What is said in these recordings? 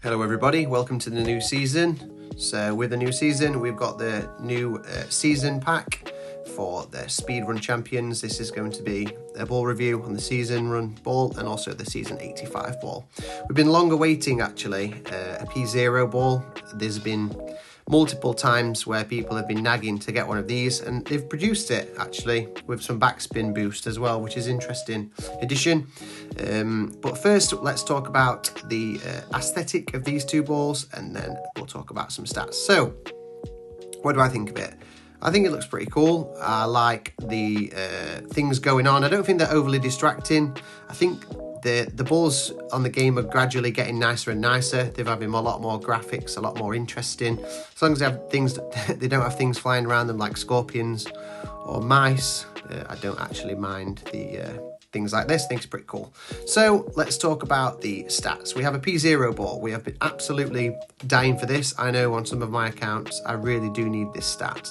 Hello everybody, welcome to the new season. So with the new season, we've got the new season pack for the Speedrun champions. This is going to be a ball review on the season run ball and also the season 85 ball. We've been long awaiting actually a P0 ball. There's been multiple times where people have been nagging to get one of these, and they've produced it actually with some backspin boost as well, which is interesting addition. But first, let's talk about the aesthetic of these two balls, and then we'll talk about some stats. So, what do I think of it? I think it looks pretty cool. I like the things going on. I don't think they're overly distracting. I think the balls on the game are gradually getting nicer and nicer. They're having a lot more graphics, a lot more interesting. As long as they have things, they don't have things flying around them like scorpions or mice. I don't actually mind the things like this. I think it's pretty cool. So let's talk about the stats. We have a P0 ball. We have been absolutely dying for this. I know on some of my accounts, I really do need this stat.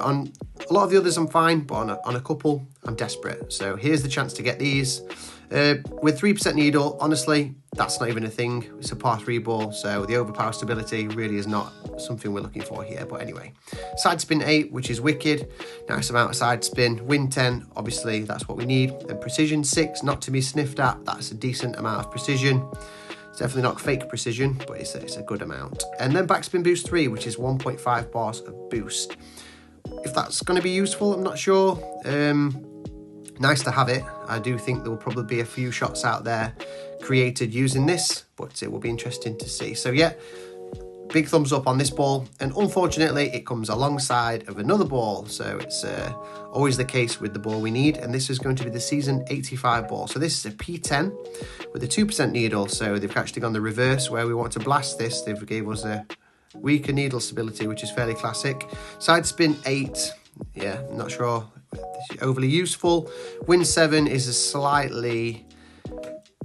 On a lot of the others I'm fine, but on a couple I'm desperate. So here's the chance to get these. With 3% needle, honestly, that's not even a thing. It's a par 3 ball, so the overpower stability really is not something we're looking for here. But anyway, side spin 8, which is wicked. Nice amount of side spin. Win 10, obviously that's what we need. And precision 6, not to be sniffed at. That's a decent amount of precision. It's definitely not fake precision, but it's a good amount. And then backspin boost 3, which is 1.5 bars of boost. If that's going to be useful, I'm not sure. Nice to have it. I do think there will probably be a few shots out there created using this, but it will be interesting to see. So yeah, big thumbs up on this ball. And unfortunately, it comes alongside of another ball. So it's always the case with the ball we need. And this is going to be the season 85 ball. So this is a P10 with a 2% needle. So they've actually gone the reverse where we want to blast this. They've gave us a weaker needle stability, which is fairly classic. Side spin 8. Yeah, I'm not sure overly useful. Win 7 is a slightly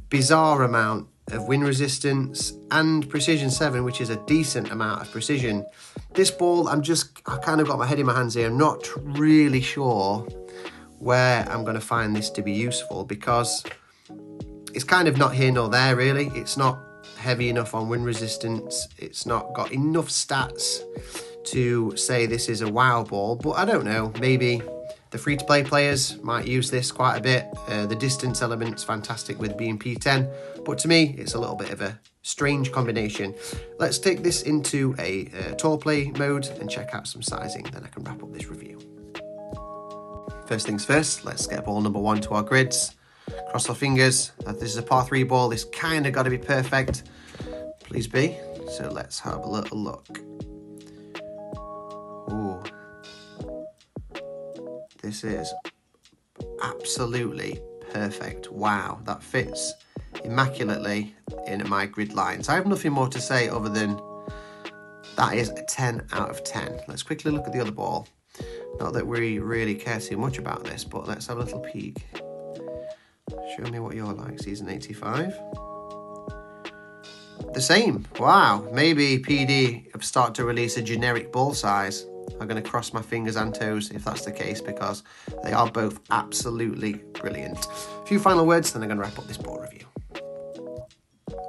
bizarre amount of win resistance, and precision 7, which is a decent amount of precision. This ball, I kind of got my head in my hands here. I'm not really sure where I'm going to find this to be useful, because it's kind of not here nor there really. It's not heavy enough on win resistance. It's not got enough stats to say this is a wow ball, but I don't know, maybe the free-to-play players might use this quite a bit. The distance element's fantastic with being P10, but to me, it's a little bit of a strange combination. Let's take this into a tour play mode and check out some sizing, then I can wrap up this review. First things first, let's get ball number 1 to our grids. Cross our fingers. This is a par 3 ball. This kind of got to be perfect. Please be. So let's have a little look. Ooh. This is absolutely perfect. Wow, that fits immaculately in my grid lines. I have nothing more to say other than that is a 10 out of 10. Let's quickly look at the other ball. Not that we really care too much about this, but let's have a little peek. Show me what you're like, season 85. The same. Wow, maybe PD have started to release a generic ball size. I'm going to cross my fingers and toes if that's the case, because they are both absolutely brilliant. A few final words, then I'm going to wrap up this ball review.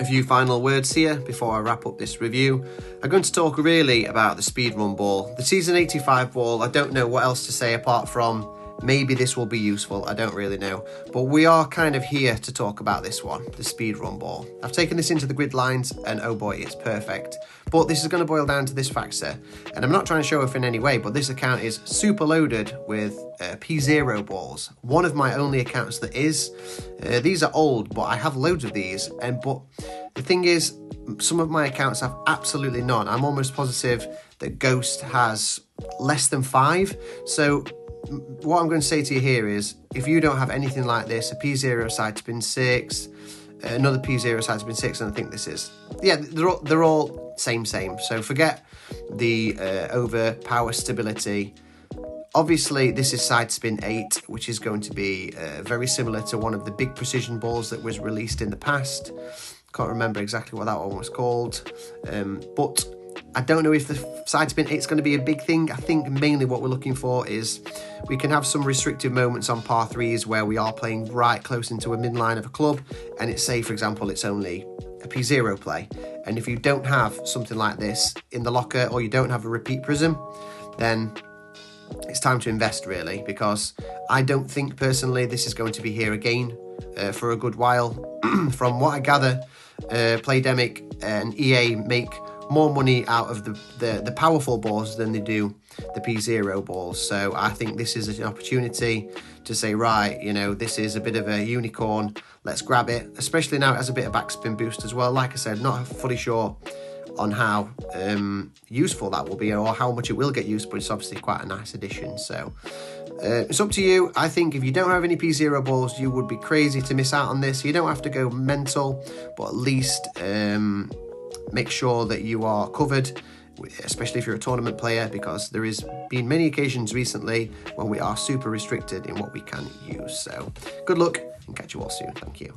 A few final words here before I wrap up this review. I'm going to talk really about the speedrun ball. The season 85 ball, I don't know what else to say apart from maybe this will be useful, I don't really know. But we are kind of here to talk about this one, the speedrun ball. I've taken this into the grid lines and oh boy, it's perfect. But this is going to boil down to this factor. And I'm not trying to show off in any way, but this account is super loaded with P0 balls. One of my only accounts that is. These are old, but I have loads of these. But the thing is, some of my accounts have absolutely none. I'm almost positive that Ghost has less than 5. So what I'm going to say to you here is, if you don't have anything like this, a P0 side spin 6, another P0 side spin 6, and I think this is, yeah, they're all same. So forget the overpower stability. Obviously, this is side spin 8, which is going to be very similar to one of the big precision balls that was released in the past. Can't remember exactly what that one was called, but I don't know if the side spin 8 is going to be a big thing. I think mainly what we're looking for is we can have some restrictive moments on par 3s where we are playing right close into a midline of a club, and it's, say, for example, it's only a P0 play, And if you don't have something like this in the locker, or you don't have a repeat prism, then it's time to invest, really, because I don't think personally this is going to be here again for a good while. From what I gather, Playdemic and EA make more money out of the powerful balls than they do the P0 balls. So I think this is an opportunity to say, right, you know, this is a bit of a unicorn, let's grab it, especially now it has a bit of backspin boost as well. Like I said, not fully sure on how useful that will be or how much it will get used, but it's obviously quite a nice addition. So it's up to you. I think if you don't have any P0 balls, you would be crazy to miss out on this. You don't have to go mental, but at least make sure that you are covered, especially if you're a tournament player, because there has been many occasions recently when we are super restricted in what we can use. So good luck and catch you all soon. Thank you.